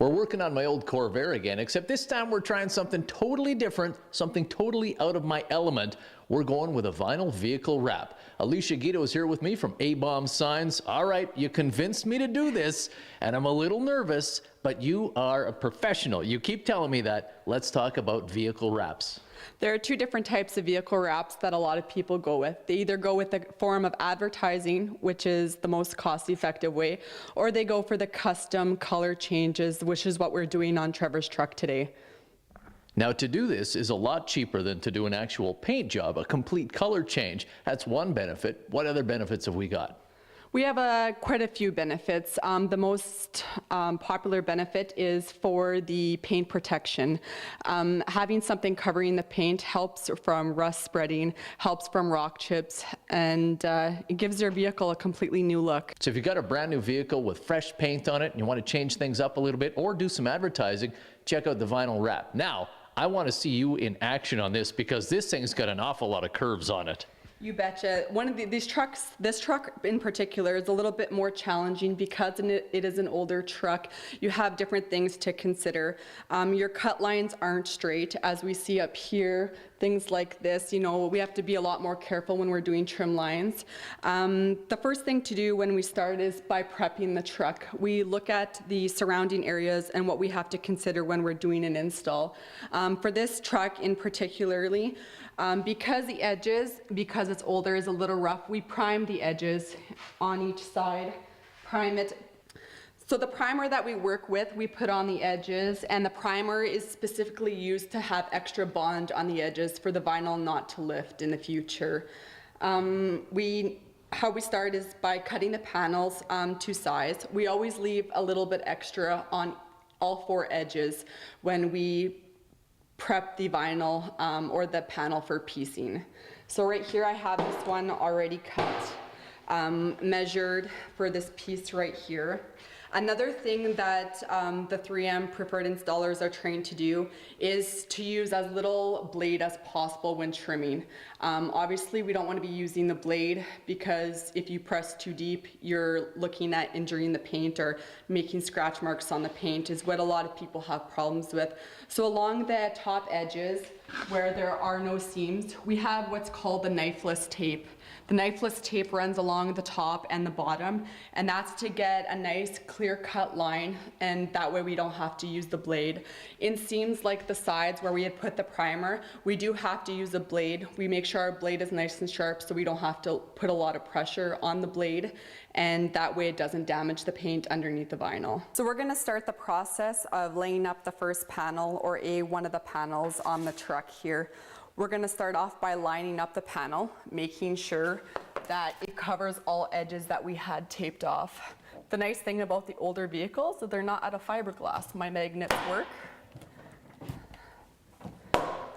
We're working on my old Corvair again, except this time we're trying something totally different, something totally out of my element. We're going with a vinyl vehicle wrap. Alicia Guido is here with me from ABomb Signs. All right, you convinced me to do this, and I'm a little nervous, but you are a professional. You keep telling me that. Let's talk about vehicle wraps. There are two different types of vehicle wraps that a lot of people go with. They either go with the form of advertising, which is the most cost-effective way, or they go for the custom color changes, which is what we're doing on Trevor's truck today. Now, to do this is a lot cheaper than to do an actual paint job, a complete color change. That's one benefit. What other benefits have we got? We have quite a few benefits. The most popular benefit is for the paint protection. Having something covering the paint helps from rust spreading, helps from rock chips, and it gives your vehicle a completely new look. So if you've got a brand new vehicle with fresh paint on it and you want to change things up a little bit or do some advertising, check out the vinyl wrap. Now, I want to see you in action on this because this thing's got an awful lot of curves on it. You betcha. One of these trucks, this truck in particular, is a little bit more challenging because it is an older truck. You have different things to consider. Your cut lines aren't straight, as we see up here. Things like this, you know, we have to be a lot more careful when we're doing trim lines. The first thing to do when we start is by prepping the truck. We look at the surrounding areas and what we have to consider when we're doing an install. For this truck in particularly, because the edges, because it's older, is a little rough, we prime the edges on each side, prime it. So the primer that we work with, we put on the edges, and the primer is specifically used to have extra bond on the edges for the vinyl not to lift in the future. How we start is by cutting the panels to size. We always leave a little bit extra on all four edges when we prep the vinyl or the panel for piecing. So right here I have this one already cut, measured for this piece right here. Another thing that the 3M preferred installers are trained to do is to use as little blade as possible when trimming. Obviously, we don't want to be using the blade because if you press too deep, you're looking at injuring the paint or making scratch marks on the paint is what a lot of people have problems with. So along the top edges where there are no seams, we have what's called the knifeless tape. The knifeless tape runs along the top and the bottom, and that's to get a nice clear-cut line, and that way we don't have to use the blade. In seams like the sides where we had put the primer, we do have to use a blade. We make sure our blade is nice and sharp so we don't have to put a lot of pressure on the blade, and that way it doesn't damage the paint underneath the vinyl. So we're gonna start the process of laying up the first panel or one of the panels on the truck here. We're going to start off by lining up the panel, making sure that it covers all edges that we had taped off. The nice thing about the older vehicles is that they're not out of fiberglass. My magnets work.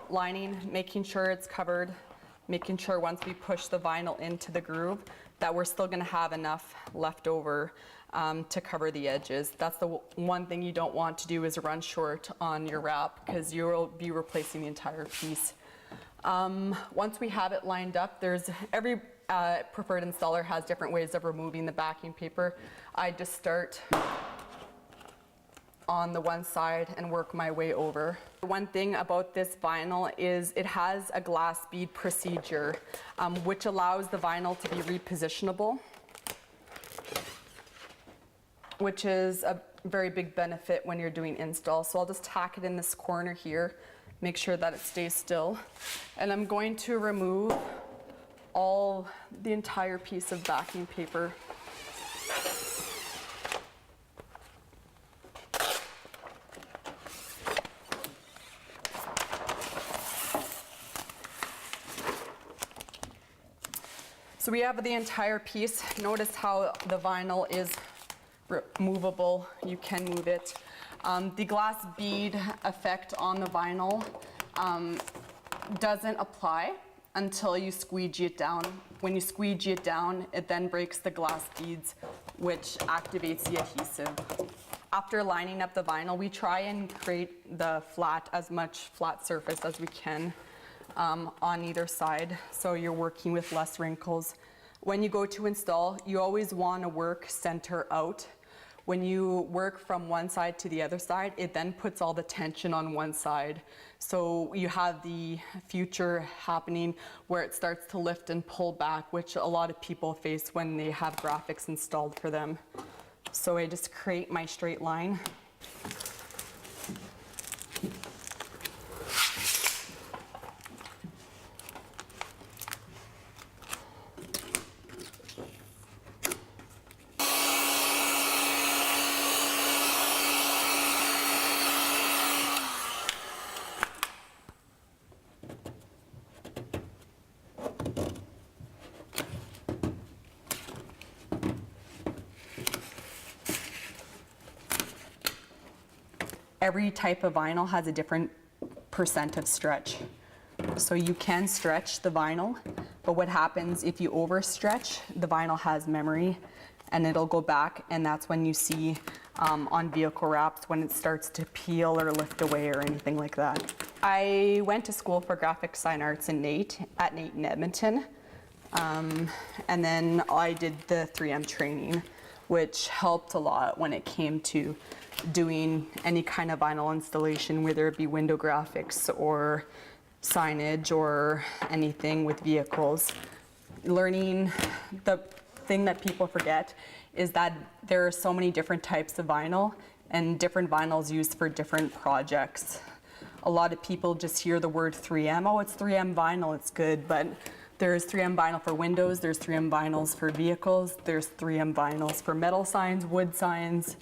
Lining, making sure it's covered, making sure once we push the vinyl into the groove that we're still going to have enough left over to cover the edges. That's the one thing you don't want to do is run short on your wrap because you'll be replacing the entire piece. Once we have it lined up, every preferred installer has different ways of removing the backing paper. I just start on the one side and work my way over. One thing about this vinyl is it has a glass bead procedure, which allows the vinyl to be repositionable, which is a very big benefit when you're doing install. So I'll just tack it in this corner here, make sure that it stays still. And I'm going to remove the entire piece of backing paper. So we have the entire piece. Notice how the vinyl is movable. You can move it. The glass bead effect on the vinyl doesn't apply until you squeegee it down. When you squeegee it down, it then breaks the glass beads, which activates the adhesive. After lining up the vinyl, we try and create as much flat surface as we can on either side, so you're working with less wrinkles. When you go to install, you always want to work center out. When you work from one side to the other side, it then puts all the tension on one side. So you have the future happening where it starts to lift and pull back, which a lot of people face when they have graphics installed for them. So I just create my straight line. Every type of vinyl has a different percent of stretch. So you can stretch the vinyl, but what happens if you overstretch, the vinyl has memory and it'll go back, and that's when you see on vehicle wraps when it starts to peel or lift away or anything like that. I went to school for graphic design arts at NAIT in Edmonton, and then I did the 3M training, which helped a lot when it came to doing any kind of vinyl installation, whether it be window graphics or signage or anything with vehicles. Learning, the thing that people forget is that there are so many different types of vinyl and different vinyls used for different projects. A lot of people just hear the word 3M, oh, it's 3M vinyl, it's good, but there's 3M vinyl for windows, there's 3M vinyls for vehicles, there's 3M vinyls for metal signs, wood signs,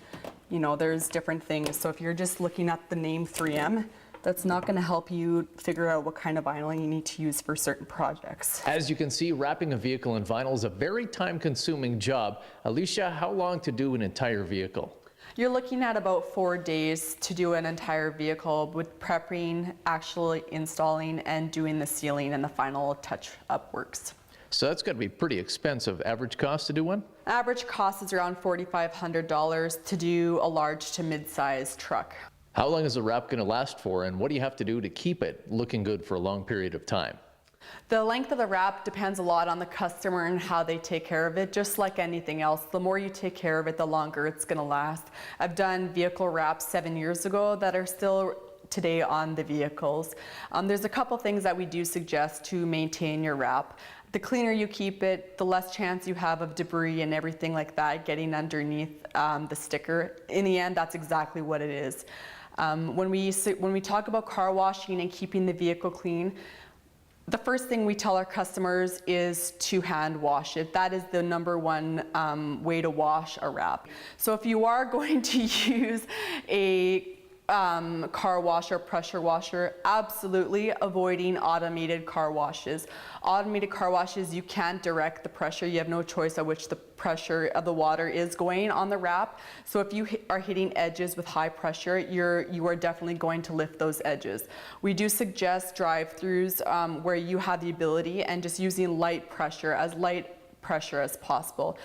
you know, there's different things. So if you're just looking at the name 3M, that's not going to help you figure out what kind of vinyl you need to use for certain projects. As you can see, wrapping a vehicle in vinyl is a very time-consuming job. Alicia, how long to do an entire vehicle? You're looking at about 4 days to do an entire vehicle, with prepping, actually installing, and doing the sealing and the final touch-up works. So that's got to be pretty expensive. Average cost to do one? Average cost is around $4,500 to do a large to mid-size truck. How long is the wrap going to last for, and what do you have to do to keep it looking good for a long period of time? The length of the wrap depends a lot on the customer and how they take care of it. Just like anything else, the more you take care of it, the longer it's going to last. I've done vehicle wraps 7 years ago that are still today on the vehicles. There's a couple things that we do suggest to maintain your wrap. The cleaner you keep it, the less chance you have of debris and everything like that getting underneath the sticker. In the end, that's exactly what it is. When we talk about car washing and keeping the vehicle clean, the first thing we tell our customers is to hand wash it. That is the number one way to wash a wrap. So if you are going to use a car washer, pressure washer, absolutely avoiding automated car washes. Automated car washes, you can't direct the pressure. You have no choice at which the pressure of the water is going on the wrap. So if you are hitting edges with high pressure, you are definitely going to lift those edges. We do suggest drive-throughs where you have the ability and just using light pressure as possible.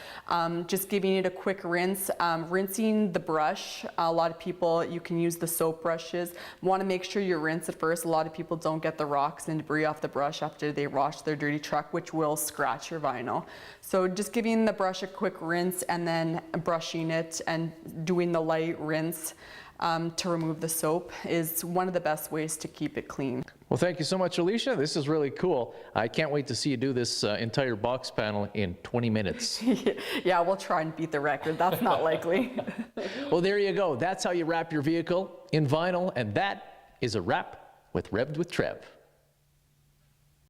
Just giving it a quick rinse, rinsing the brush. A lot of people, you can use the soap brushes. Want to make sure you rinse it first. A lot of people don't get the rocks and debris off the brush after they wash their dirty truck, which will scratch your vinyl. So just giving the brush a quick rinse and then brushing it and doing the light rinse to remove the soap is one of the best ways to keep it clean. Well, thank you so much, Alicia. This is really cool. I can't wait to see you do this entire box panel in 20 minutes. Yeah, we'll try and beat the record. That's not likely. Well, there you go. That's how you wrap your vehicle in vinyl, and that is a wrap with Revved with Trev.